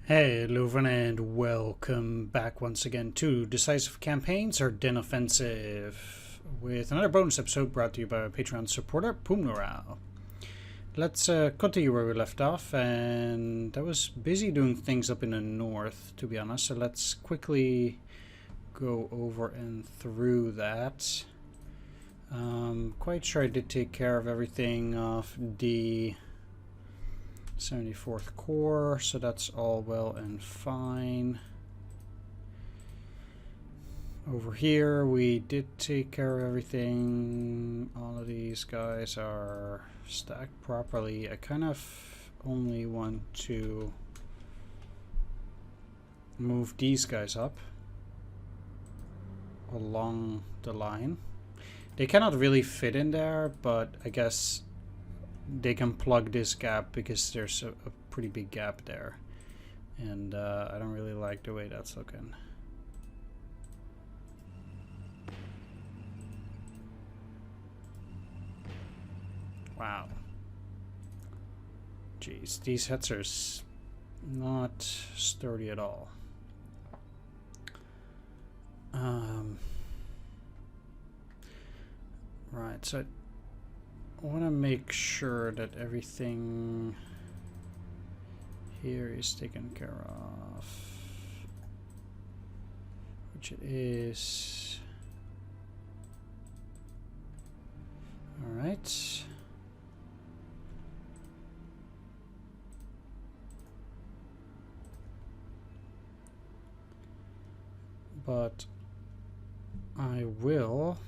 Hey, Leuven, and welcome back once again to Decisive Campaigns, Ardennes Offensive, with another bonus episode brought to you by our Patreon supporter, Pumnoral. Let's continue where we left off, and I was busy doing things up in the north, to be honest, so let's quickly go over and through that. Quite sure I did take care of everything off the 74th Corps, so that's all well and fine. Over here we did take care of everything. All of these guys are stacked properly. I kind of only want to move these guys up along the line. They cannot really fit in there, but I guess they can plug this gap because there's a pretty big gap there, and I don't really like the way that's looking. Wow. Jeez, these heads are not sturdy at all. Right, so I want to make sure that everything here is taken care of, which it is. All right. But I will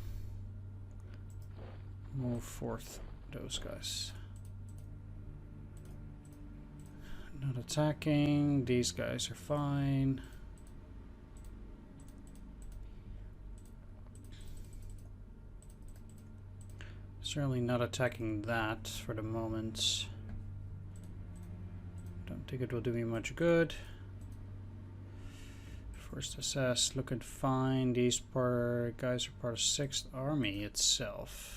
move forth those guys. Not attacking. These guys are fine. Certainly not attacking that for the moment. Don't think it will do me much good. First SS looking fine. These guys are part of 6th Army itself,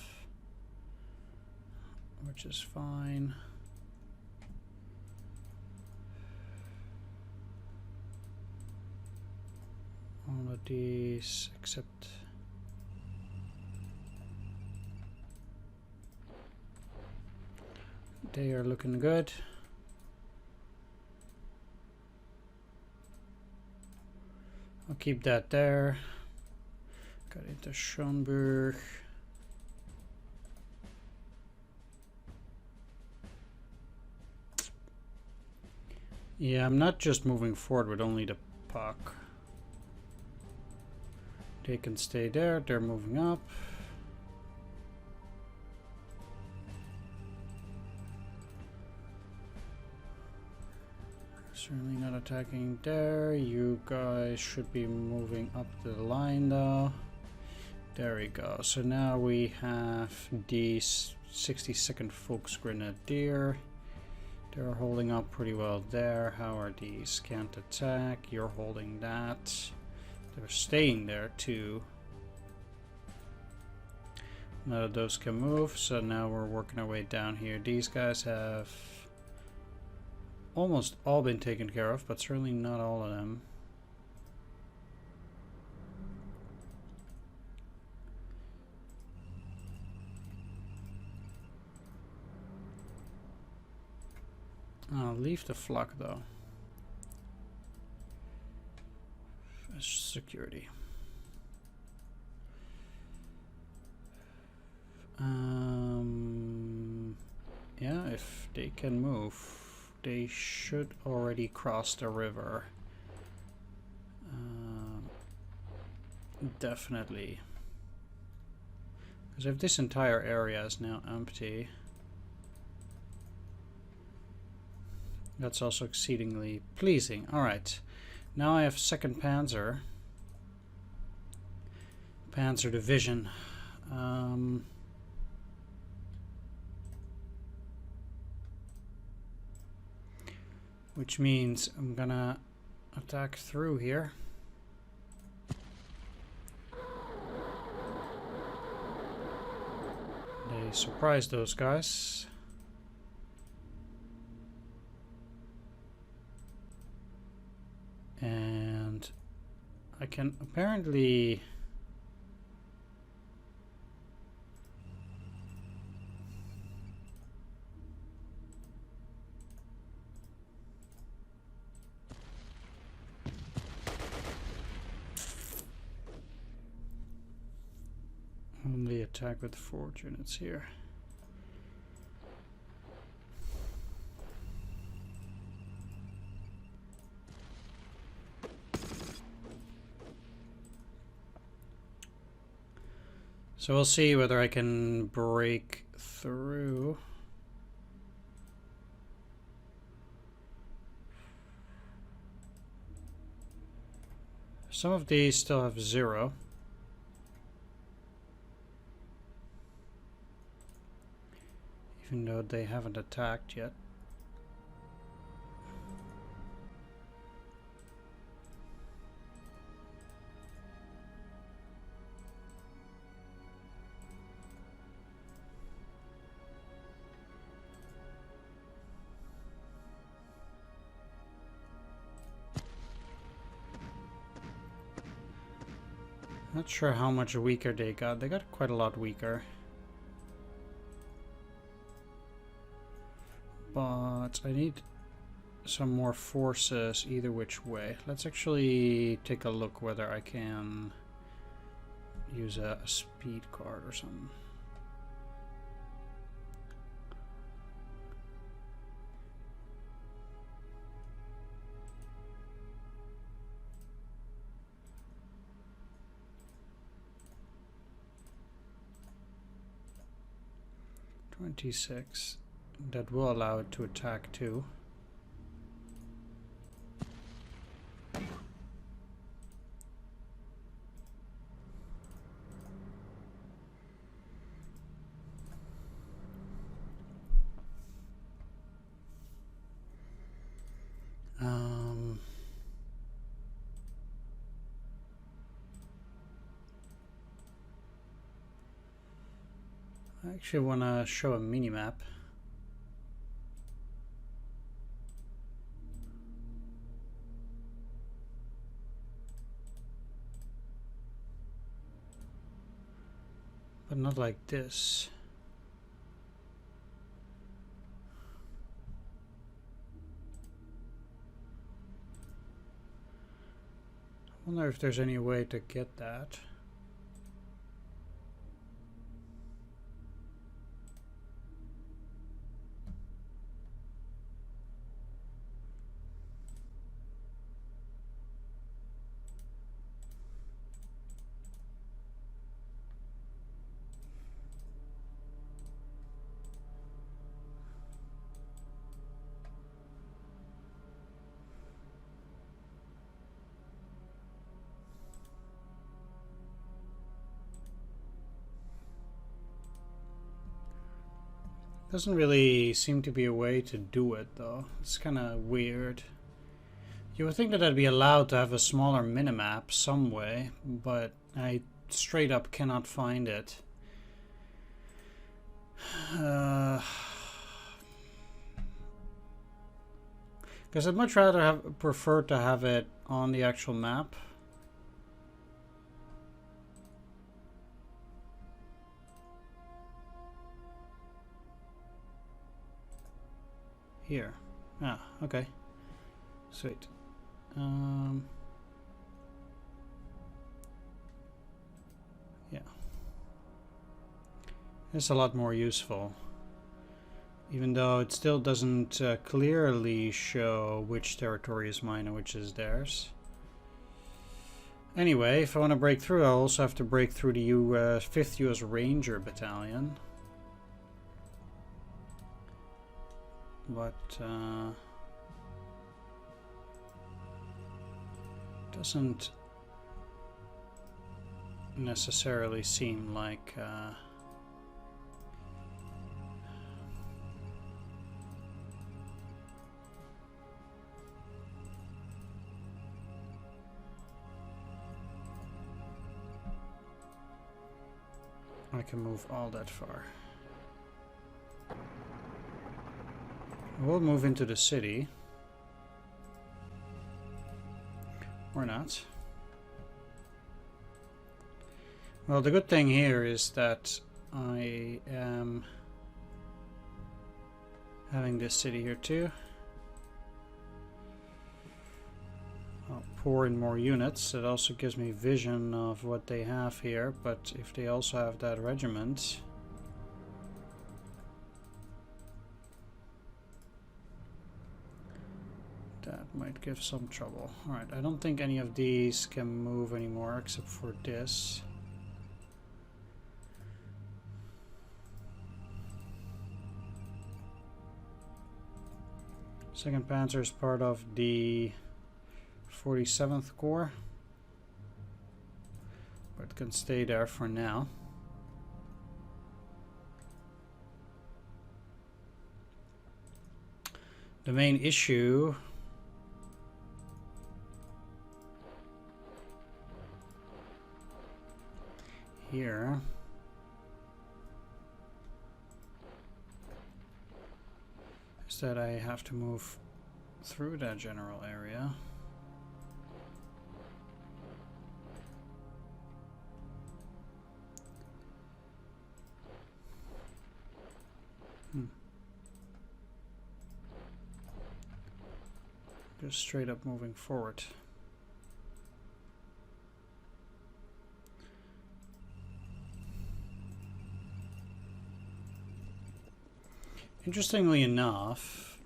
which is fine. All of these except they are looking good. I'll keep that there. Got into Schoenberg. Yeah, I'm not just moving forward with only the puck. They can stay there. They're moving up. Certainly not attacking there. You guys should be moving up the line though. There we go. So now we have these 62nd Volksgrenadier. They're holding up pretty well there. How are these? Can't attack. You're holding that. They're staying there too. None of those can move, so now we're working our way down here. These guys have almost all been taken care of, but certainly not all of them. I'll leave the flak though. Security. Yeah, if they can move, they should already cross the river. Definitely. Because if this entire area is now empty, that's also exceedingly pleasing. Alright, now I have 2nd Panzer Division. Which means I'm gonna attack through here. They surprised those guys. And I can apparently only attack with forge units here. So we'll see whether I can break through. Some of these still have 0. Even though they haven't attacked yet. Not sure how much weaker they got. They got quite a lot weaker. But I need some more forces either which way. Let's actually take a look whether I can use a speed card or something. .26. That will allow it to attack too. I actually want to show a mini-map. But not like this. I wonder if there's any way to get that. Doesn't really seem to be a way to do it though. It's kind of weird. You would think that I'd be allowed to have a smaller minimap some way, but I straight up cannot find it. Because I'd much rather prefer to have it on the actual map. Here. Ah, okay. Sweet. Yeah. It's a lot more useful. Even though it still doesn't clearly show which territory is mine and which is theirs. Anyway, if I want to break through, I also have to break through the 5th US Ranger Battalion. But doesn't necessarily seem like I can move all that far. We'll move into the city. Or not. Well, the good thing here is that I am having this city here too. I'll pour in more units. It also gives me vision of what they have here, but if they also have that regiment, that might give some trouble. Alright, I don't think any of these can move anymore except for this. Second Panzer is part of the 47th Corps, but it can stay there for now. The main issue here is that I have to move through that general area. Just straight up moving forward. Interestingly enough,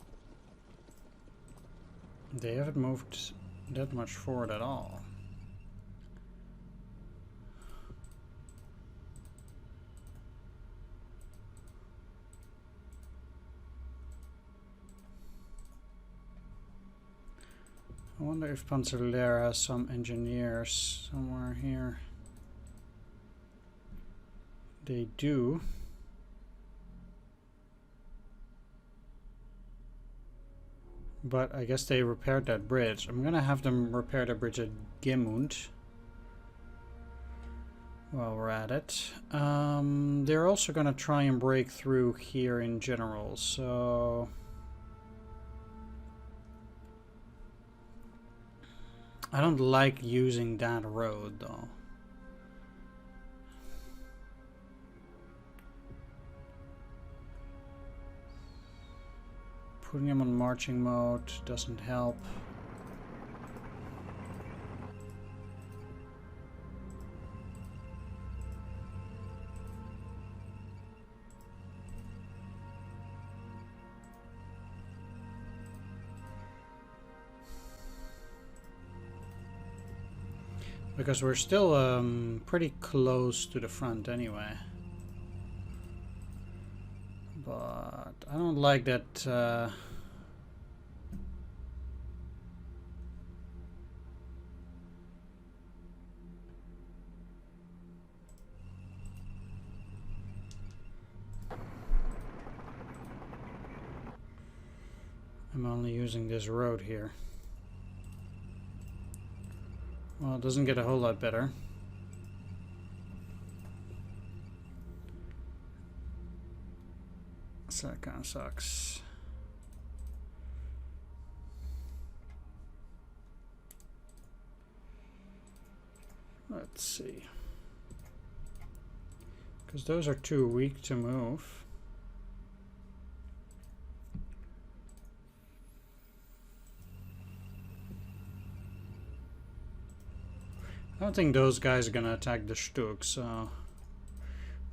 they haven't moved that much forward at all. I wonder if Panzerlehr has some engineers somewhere here. They do. But I guess they repaired that bridge. I'm gonna have them repair the bridge at Gemund while we're at it. They're also gonna try and break through here in general, so I don't like using that road though. Putting him on marching mode doesn't help. Because we're still pretty close to the front anyway. But I don't like that I'm only using this road here. Well, it doesn't get a whole lot better. So that kind of sucks. Let's see. Because those are too weak to move. I don't think those guys are gonna attack the Stug, so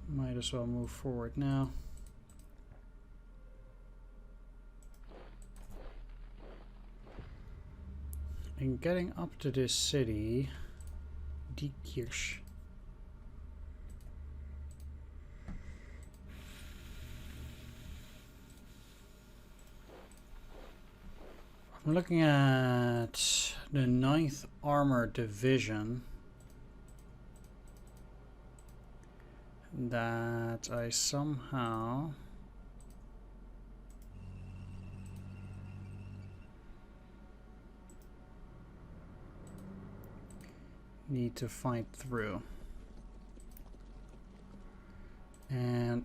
might as well move forward now. And getting up to this city, Die Kirche. I'm looking at the 9th Armored Division that I somehow need to fight through. And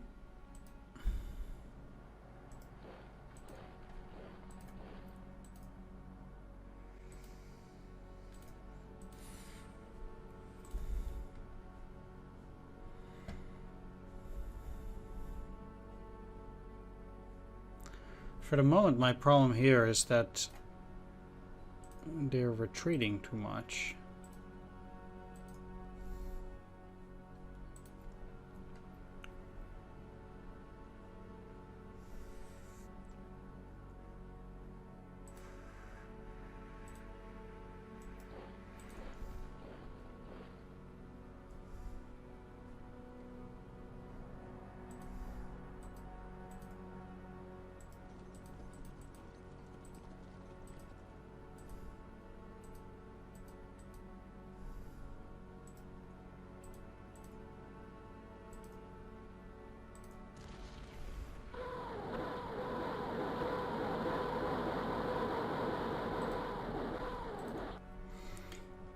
For the moment, my problem here is that they're retreating too much.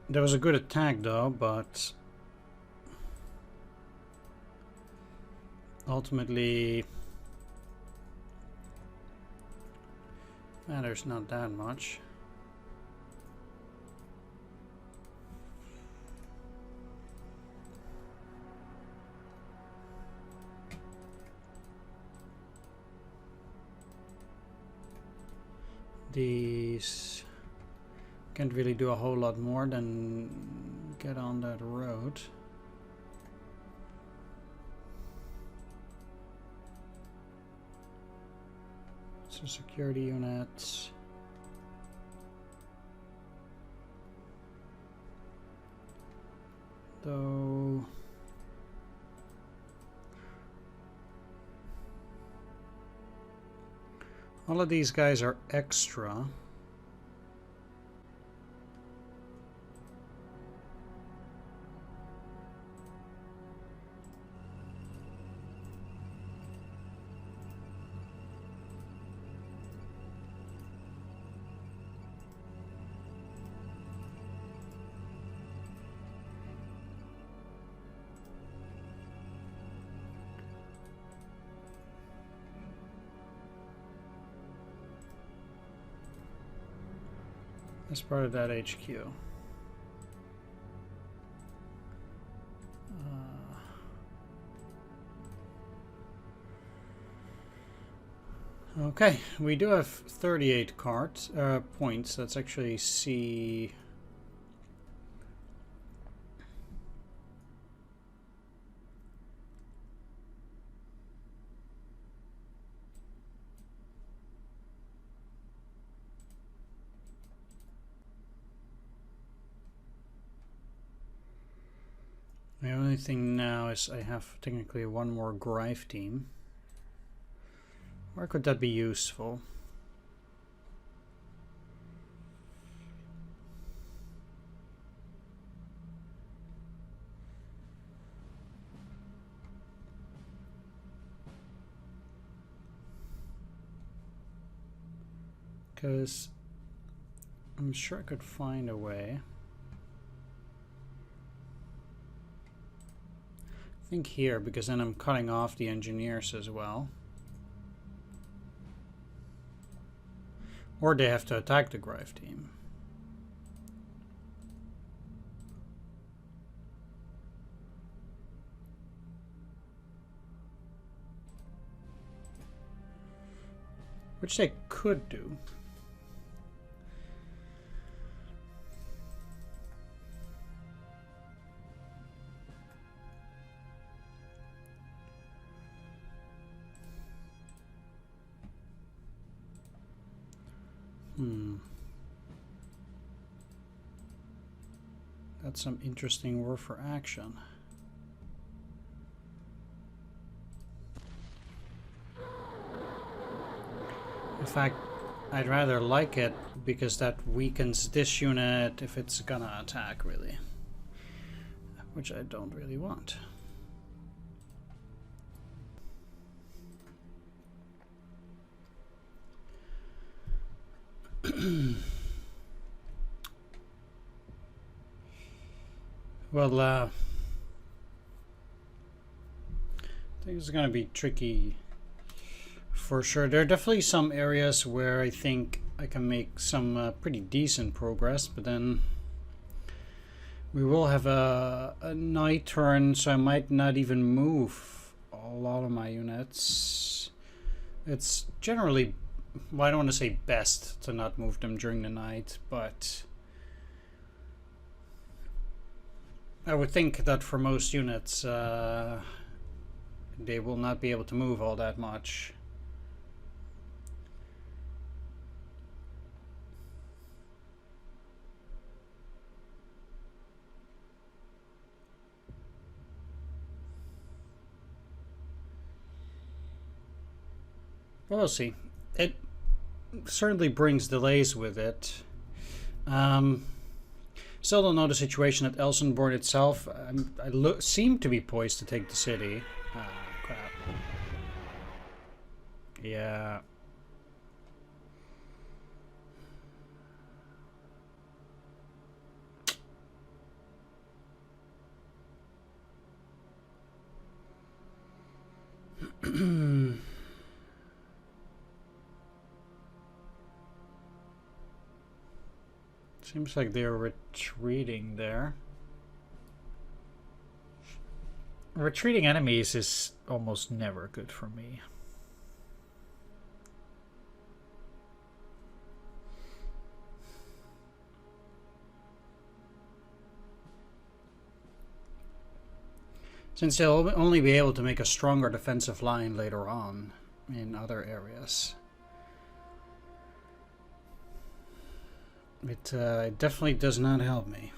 That was a good attack though, but ultimately there's not that much. These can't really do a whole lot more than get on that road. So security units. Though all of these guys are extra. As part of that HQ. Okay, we do have 38 cards, points. That's actually C. The only thing now is I have technically one more Grive team. Where could that be useful? Because I'm sure I could find a way. I think here, because then I'm cutting off the engineers as well. Or they have to attack the Grive team. Which they could do. That's some interesting work for action. In fact, I'd rather like it because that weakens this unit if it's gonna attack, really. Which I don't really want. Well, I think it's going to be tricky for sure. There are definitely some areas where I think I can make some pretty decent progress, but then we will have a night turn, so I might not even move a lot of my units. It's generally well, I don't want to say best to not move them during the night, but I would think that for most units, they will not be able to move all that much. We'll see. It certainly brings delays with it. Still don't know the situation at Elsenborn itself. I seem to be poised to take the city. Ah, crap. Yeah. Seems like they're retreating there. Retreating enemies is almost never good for me. Since they'll only be able to make a stronger defensive line later on in other areas. It definitely does not help me.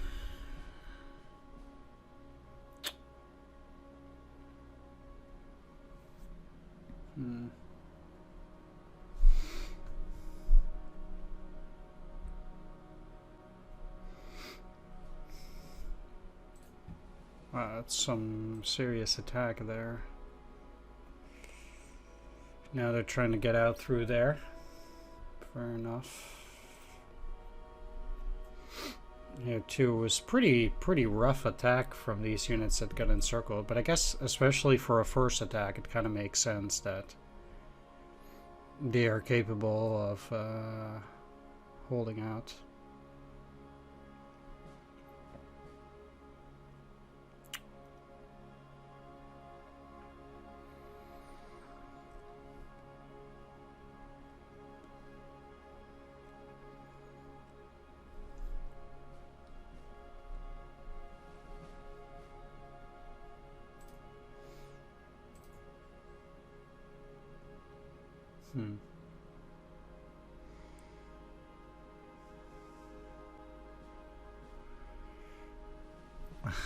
Wow, that's some serious attack there. Now they're trying to get out through there. Fair enough. Here too was pretty rough attack from these units that got encircled, but I guess especially for a first attack it kind of makes sense that they are capable of holding out.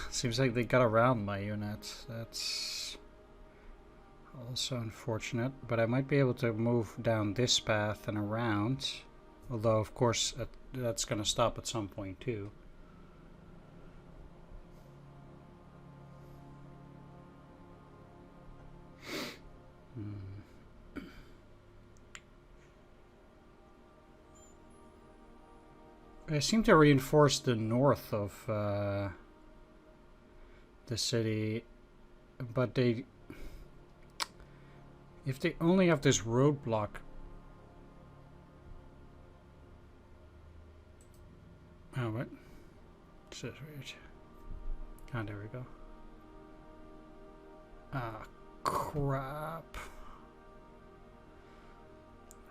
Seems like they got around my unit. That's also unfortunate, but I might be able to move down this path and around, although of course that's going to stop at some point too. I seem to reinforce the north of the city, but if they only have this roadblock. Oh, what? This is weird. Oh, there we go. Ah, crap.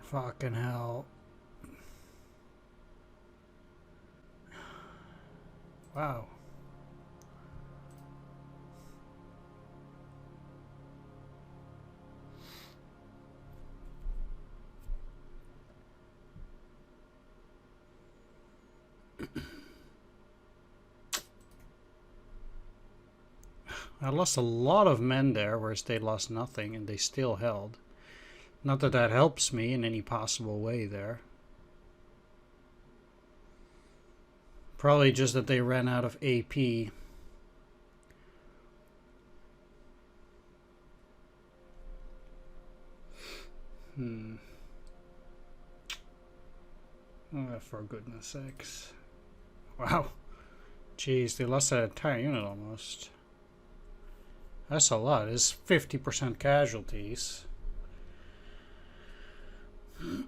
Fucking hell. Wow. I lost a lot of men there, whereas they lost nothing, and they still held. Not that that helps me in any possible way there. Probably just that they ran out of AP. Oh, for goodness sakes. Wow. Jeez, they lost that entire unit almost. That's a lot. It's 50% casualties. I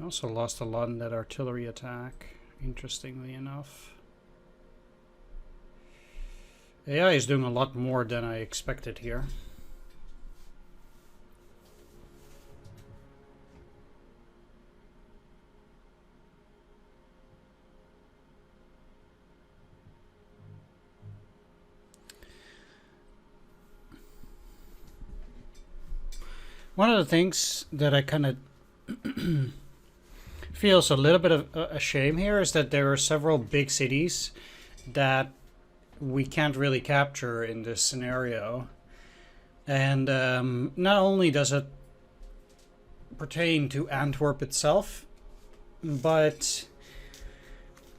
also lost a lot in that artillery attack, interestingly enough. AI is doing a lot more than I expected here. One of the things that I kind of feels a little bit of a shame here is that there are several big cities that we can't really capture in this scenario. And not only does it pertain to Antwerp itself, but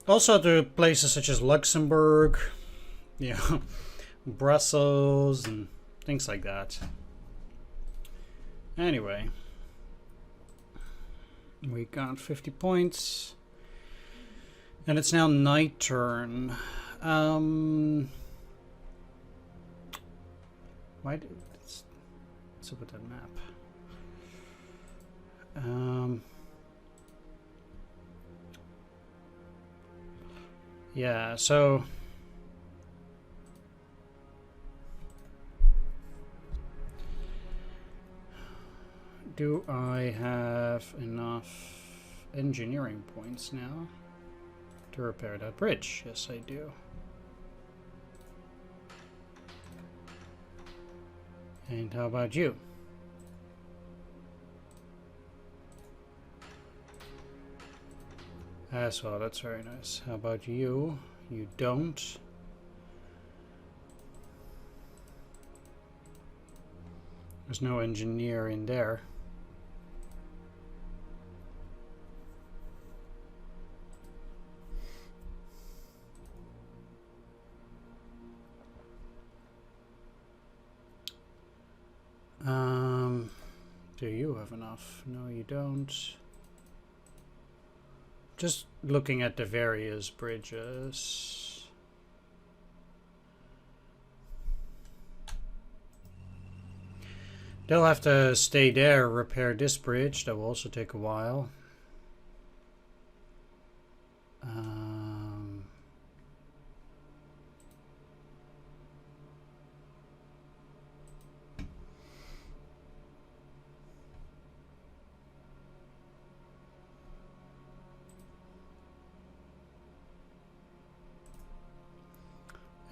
also to places such as Luxembourg, you know, Brussels, and things like that. Anyway, we got 50 points, and it's now night turn. Why did let's look at that map. Yeah, so do I have enough engineering points now to repair that bridge? Yes, I do. And how about you? As well, that's very nice. How about you? You don't. There's no engineer in there. Do you have enough? No, you don't. Just looking at the various bridges. They'll have to stay there, repair this bridge. That will also take a while.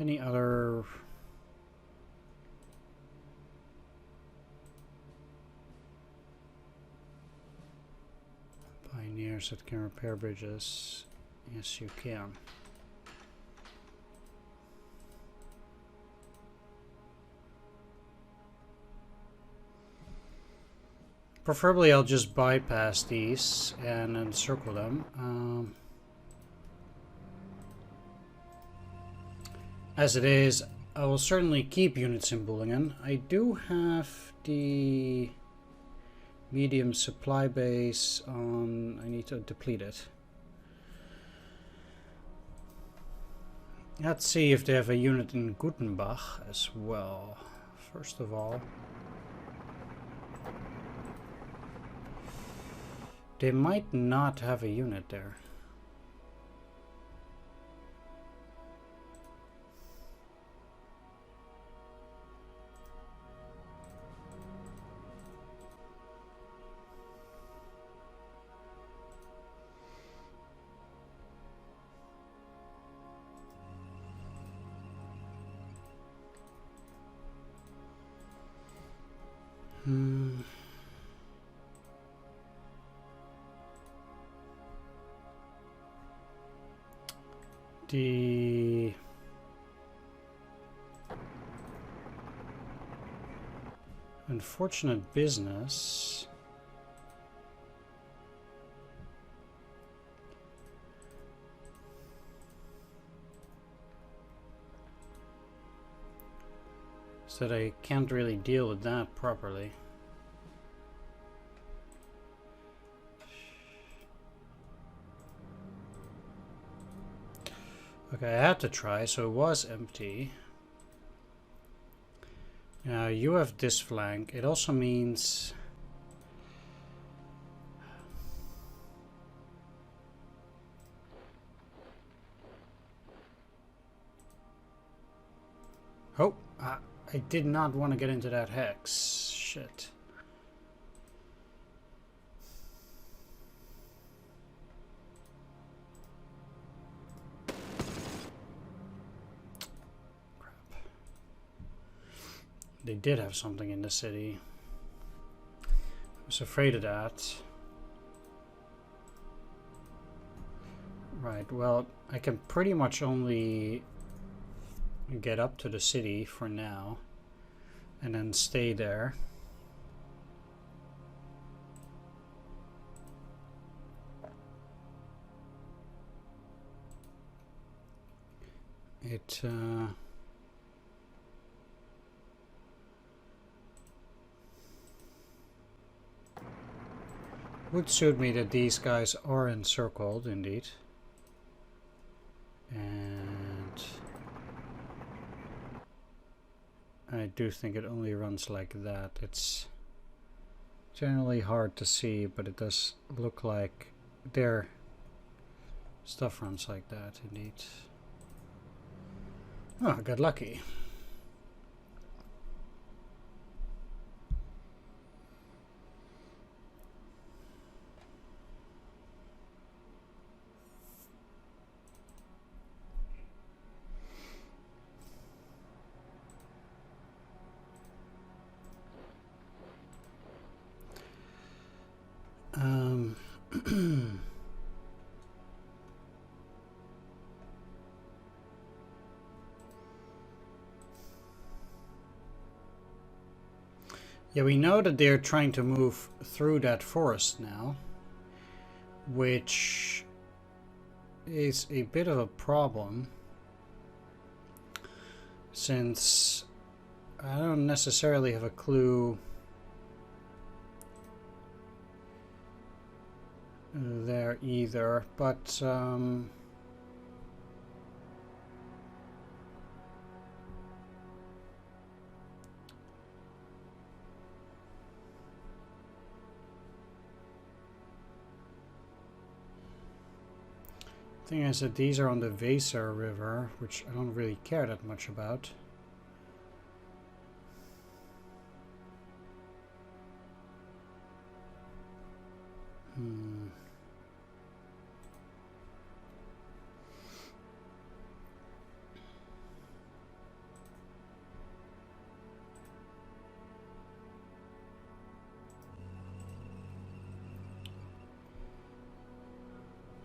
Any other pioneers that can repair bridges? Yes, you can. Preferably I'll just bypass these and encircle them. As it is, I will certainly keep units in Bullingen. I do have the medium supply base on. I need to deplete it. Let's see if they have a unit in Gutenbach as well. First of all, they might not have a unit there. The unfortunate business is that I can't really deal with that properly. Okay, I had to try, so it was empty. Now you have this flank. It also means Oh, I did not want to get into that hex. Shit. Crap. They did have something in the city. I was afraid of that. Right, well, I can pretty much only get up to the city for now and then stay there. It would suit me that these guys are encircled, indeed. And I do think it only runs like that. It's generally hard to see, but it does look like their stuff runs like that, indeed. Oh, I got lucky. Yeah, we know that they're trying to move through that forest now, which is a bit of a problem, since I don't necessarily have a clue there either, but thing is that these are on the Weser River, which I don't really care that much about.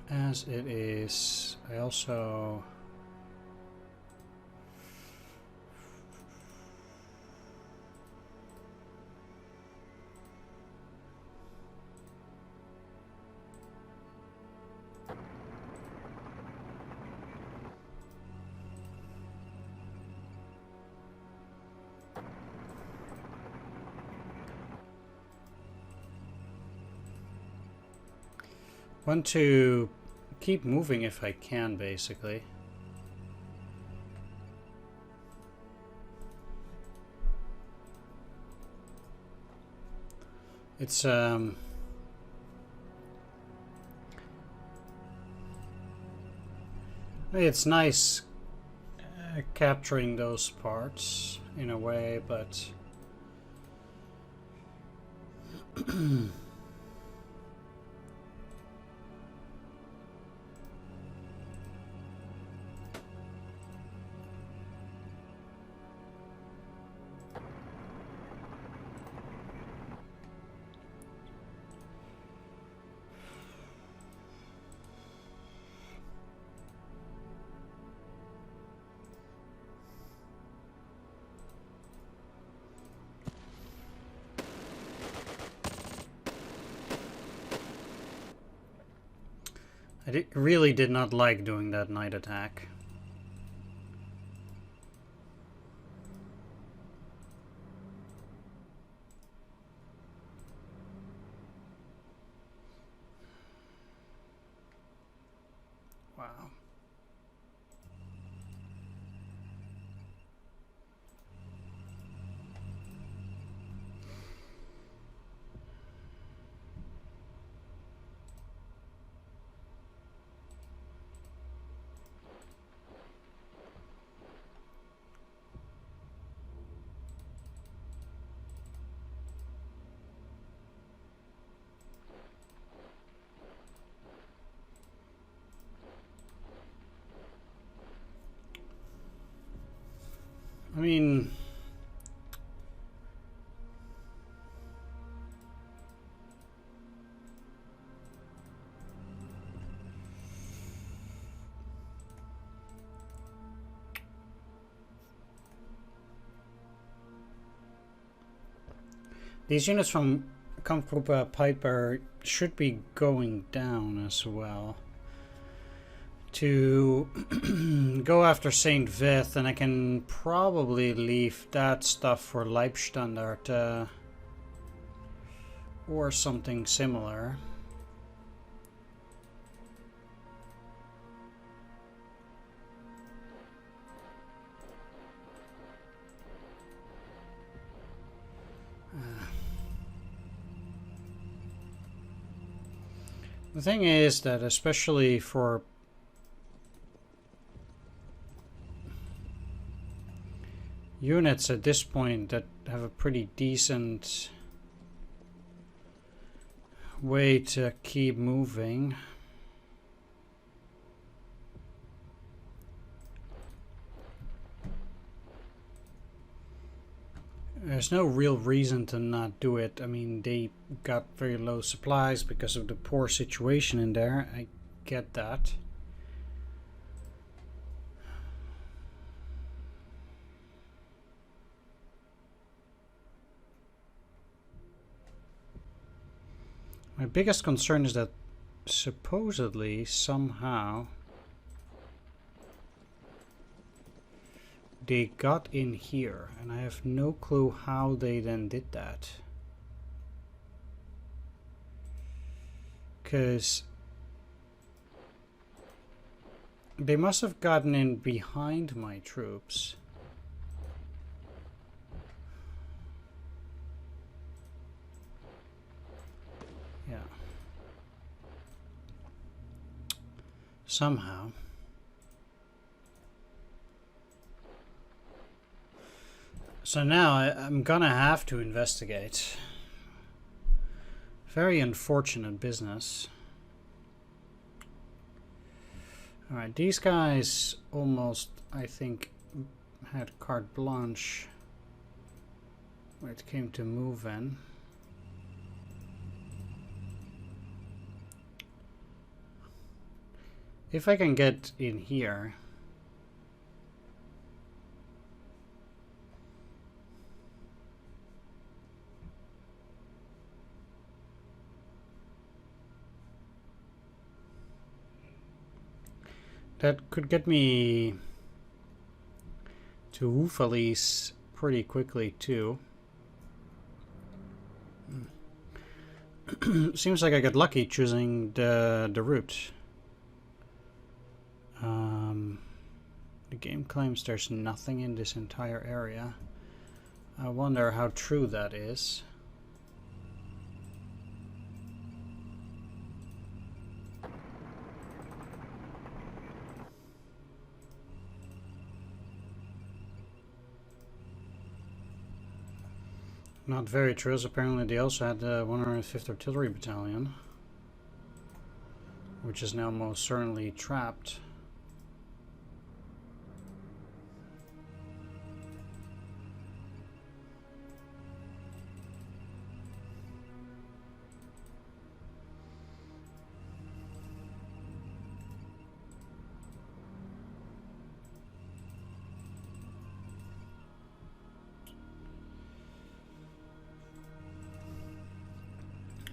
As it is, I also want to keep moving if I can, basically. It's nice capturing those parts in a way, but I really did not like doing that night attack. Wow. These units from Kampfgruppe Piper should be going down as well. To go after St. Vith, and I can probably leave that stuff for Leibstandard or something similar. The thing is that especially for units at this point that have a pretty decent way to keep moving, there's no real reason to not do it. I mean, they got very low supplies because of the poor situation in there. I get that. My biggest concern is that supposedly, somehow, they got in here, and I have no clue how they then did that. Because they must have gotten in behind my troops. Yeah. Somehow. So now I'm gonna have to investigate. Very unfortunate business. Alright, these guys almost, I think, had carte blanche when it came to move-in. If I can get in here. That could get me to Houffalize pretty quickly too. Seems like I got lucky choosing the route. The game claims there's nothing in this entire area. I wonder how true that is. Not very true, as apparently they also had the 105th Artillery Battalion, which is now most certainly trapped.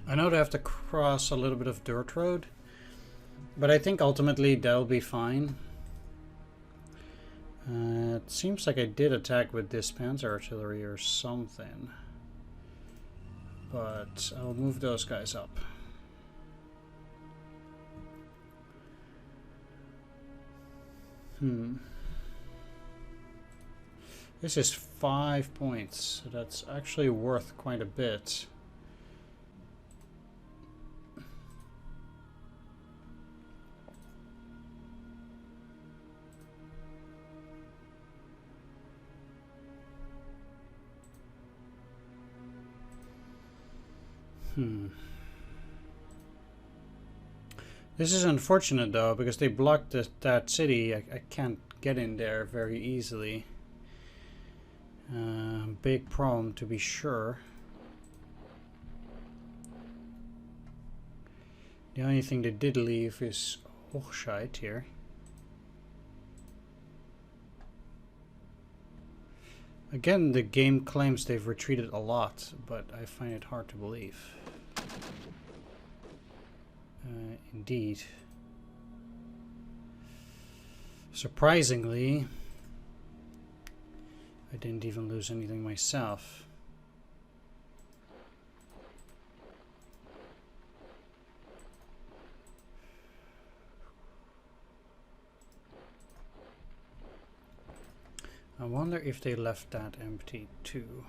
I know they have to cross a little bit of dirt road, but I think ultimately they'll be fine. It seems like I did attack with this panzer artillery or something, but I'll move those guys up. This is 5 points, so that's actually worth quite a bit. This is unfortunate though, because they blocked that city. I can't get in there very easily. Big problem to be sure. The only thing they did leave is Hochscheid here. Again, the game claims they've retreated a lot, but I find it hard to believe. Indeed. Surprisingly, I didn't even lose anything myself. I wonder if they left that empty too.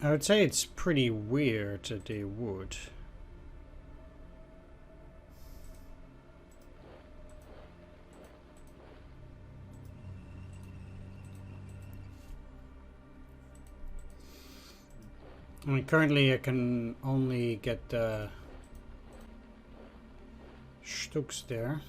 I would say it's pretty weird that they would. I mean, currently I can only get the Stuks there.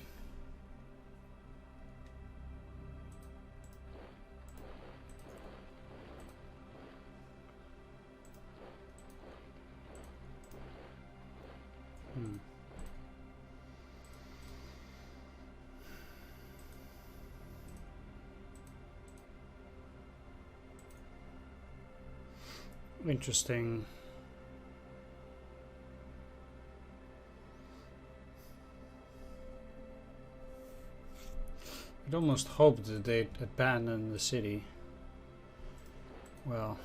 Interesting. I'd almost hoped that they'd abandon the city. Well,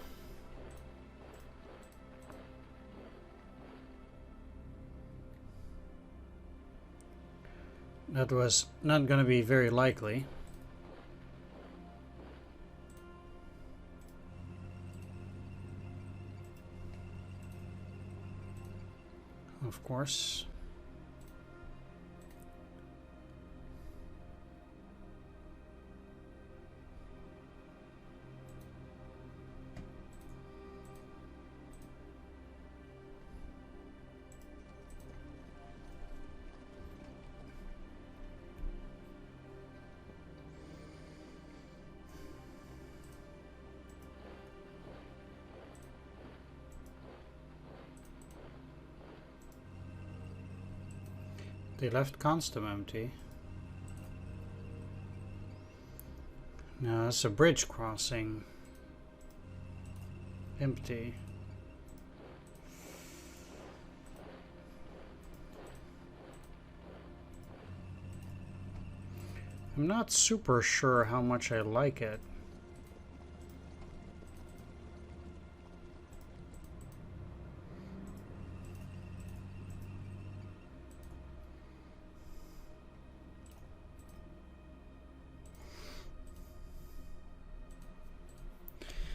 that was not going to be very likely. Of course. They left Constam empty. Now it's a bridge crossing. Empty. I'm not super sure how much I like it.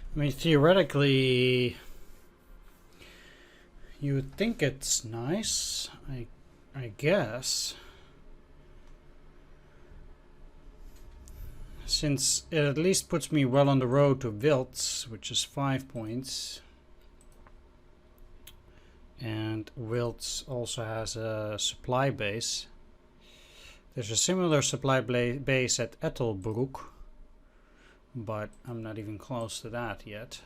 I mean, theoretically, you would think it's nice, I guess. Since it at least puts me well on the road to Wilts, which is 5 points. And Wilts also has a supply base. There's a similar supply base at Ettelbroek, but I'm not even close to that yet.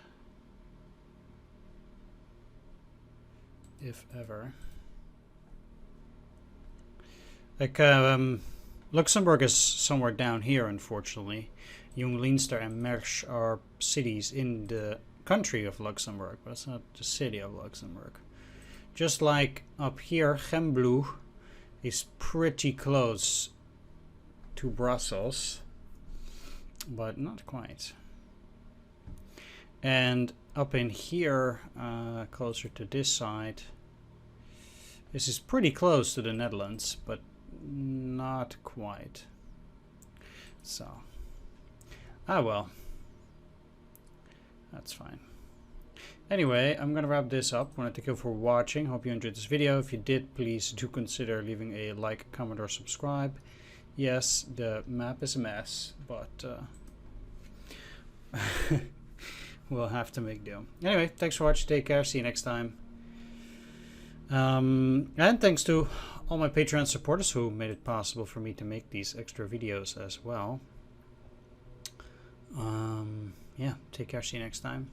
If ever. Like, Luxembourg is somewhere down here, unfortunately. Jong Leinster and Mersch are cities in the country of Luxembourg, but it's not the city of Luxembourg. Just like up here, Gembloux is pretty close to Brussels, but not quite. And up in here, closer to this side, this is pretty close to the Netherlands, but not quite. So, well, that's fine. Anyway, I'm gonna wrap this up. I want to thank you for watching. Hope you enjoyed this video. If you did, please do consider leaving a like, comment, or subscribe. Yes, the map is a mess, but we'll have to make do. Anyway, thanks for watching. Take care. See you next time. And thanks to all my Patreon supporters who made it possible for me to make these extra videos as well. Yeah, take care. See you next time.